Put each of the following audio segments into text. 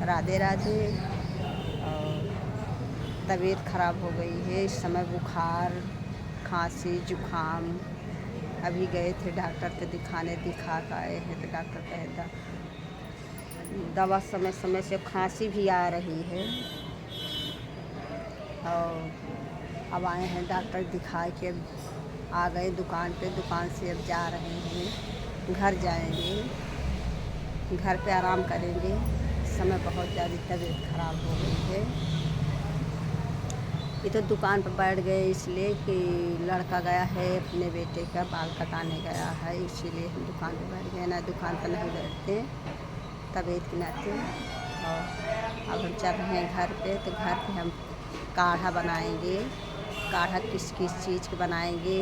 राधे राधे। और तबीयत ख़राब हो गई है इस समय, बुखार, खांसी, जुखाम। अभी गए थे डॉक्टर पे दिखाने, दिखा कर आए हैं तो डॉक्टर कहता दवा समय समय से, खांसी भी आ रही है। और अब आए हैं डॉक्टर दिखा के, आ गए दुकान पे, दुकान से अब जा रहे हैं, घर जाएंगे, घर पे आराम करेंगे। इस समय बहुत ज़्यादा तबीयत ख़राब हो गई है। ये तो दुकान पर बैठ गए इसलिए कि लड़का गया है अपने बेटे का बाल कटाने गया है, इसीलिए हम दुकान पर बैठ गए, ना दुकान पर नहीं बैठते तबीयत के नाते। और अब हम चल रहे हैं घर पे, तो घर पे हम काढ़ा बनाएंगे। काढ़ा किस किस चीज़ के बनाएंगे?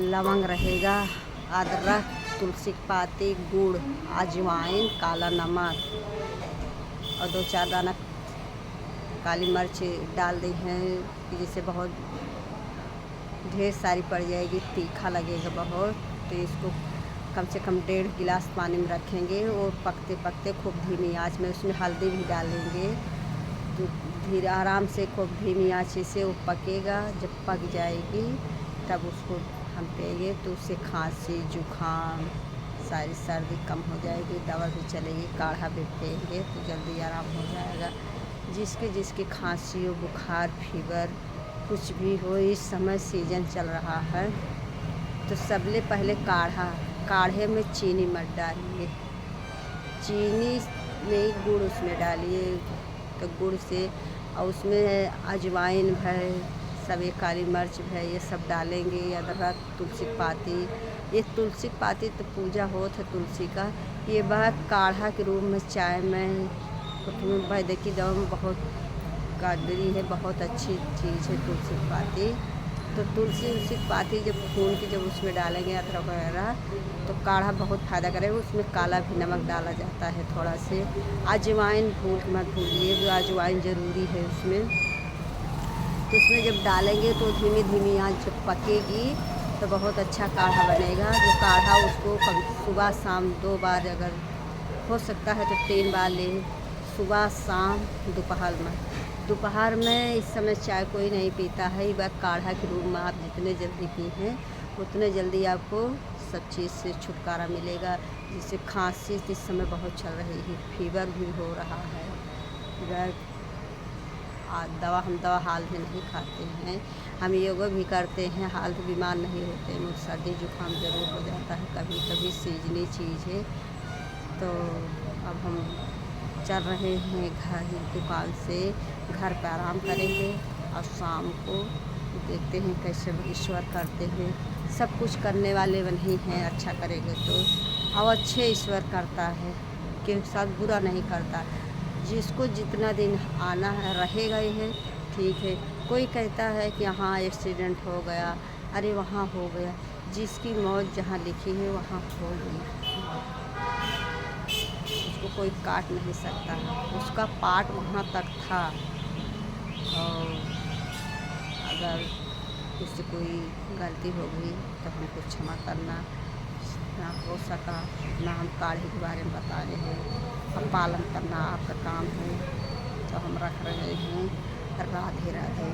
लवंग रहेगा, अदरक, तुलसी की पाती, गुड़, अजवाइन, काला नमक और 2-4 दाना काली मिर्च डाल दी हैं कि जिससे बहुत ढेर सारी पड़ जाएगी, तीखा लगेगा बहुत। तो इसको कम से कम 1.5 गिलास पानी में रखेंगे और पकते पकते खूब धीमी आंच में, उसमें हल्दी भी डालेंगे तो धीरे आराम से खूब धीमी आंच से वो पकेगा। जब पक जाएगी तब उसको हम पिएंगे तो उससे खांसी, जुखाम, सारी सर्दी कम हो जाएगी, दवा भी चलेगी। काढ़ा भी पिएंगे तो जल्दी आराम हो जाएगा। जिसके जिसकी खांसी हो, बुखार, फीवर कुछ भी हो, इस समय सीजन चल रहा है, तो सबले पहले काढ़े में चीनी मत डालिए, चीनी नहीं गुड़ उसमें डालिए। तो गुड़ से और उसमें अजवाइन है, सब ये काली मिर्च है, ये सब डालेंगे, अदरक, तुलसी की पाती। ये तुलसी की पाती तो पूजा होत है तुलसी का, ये बात काढ़ा के रूप में चाय में, उसमें वैद्य दवा में बहुत कारगरी है, बहुत अच्छी चीज़ है तुलसी की पाती। तो तुलसी की पाती जब भून के जब उसमें डालेंगे अदरक वगैरह, तो काढ़ा बहुत फ़ायदा करेगा। उसमें काला भी नमक डाला जाता है थोड़ा से। अजवाइन भूल के मत भूलिए, जो अजवाइन ज़रूरी है उसमें। तो उसमें जब डालेंगे तो धीमी धीमी आंच जब पकेगी तो बहुत अच्छा काढ़ा बनेगा। जो काढ़ा उसको सुबह शाम 2 बार, अगर हो सकता है तो 3 बार लें, सुबह शाम दोपहर में। दोपहर में इस समय चाय कोई नहीं पीता है, ये बात काढ़ा के रूप में आप जितने जल्दी पिएं उतने जल्दी आपको सब चीज़ से छुटकारा मिलेगा। जिससे खांसी इस समय बहुत चल रही है, फीवर भी हो रहा है। हम दवा हाल में नहीं खाते हैं, हम योगा भी करते हैं, हाल में बीमार नहीं होते हैं। सर्दी जुकाम ज़रूर हो जाता है कभी कभी, सीजनी चीज़ है। तो अब हम चल रहे हैं घर दुकान से, घर पर आराम करेंगे और शाम को देखते हैं कैसे ईश्वर करते हैं। सब कुछ करने वाले नहीं हैं, अच्छा करेंगे तो। और अच्छे ईश्वर करता है, के साथ बुरा नहीं करता। जिसको जितना दिन आना है रहेगा ही है, ठीक है। कोई कहता है कि हाँ एक्सीडेंट हो गया, अरे वहाँ हो गया, जिसकी मौत जहाँ लिखी है वहाँ हो गई, उसको कोई काट नहीं सकता, उसका पार्ट वहाँ तक था। और अगर उससे कोई गलती हो गई तो हमको क्षमा करना, ना हो सका ना हम काढ़े के बारे में बता रहे हैं, अब पालन करना आपका काम है। तो हम रख रहे हैं। राधे राधे।